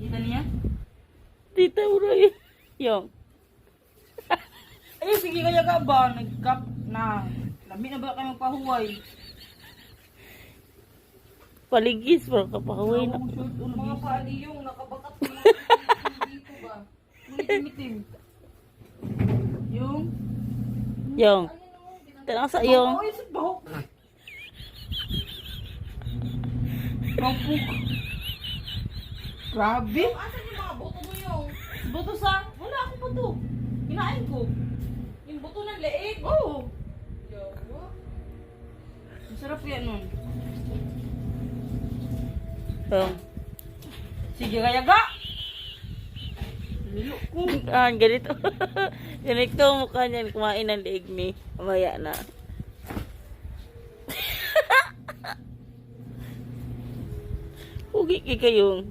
Kita niya? Tita Uray. Yung. Ay, sige kaya ka ba? Nag-cup na. Lami na ba kayo magpahuway? Paligis, bro. Kapahuwi na. Mga paaliyong nakabakat mo dito ba? Mitim-mitim. Yung? Yung. Tanong sa yung. Ay, sa bahok. Kapuk. Grabe. Asan yung mga buto mo yung? Buto sa? Wala akong buto. Kinain ko. Yung buto ng leeg. Oo. Yawa. Masarap yan nun. Yung. Sige kaya ga. Lilo ko. Ganito. Ganito ang mukha niyan. Kumain ng leeg ni. Mamaya na. Hugi kayong.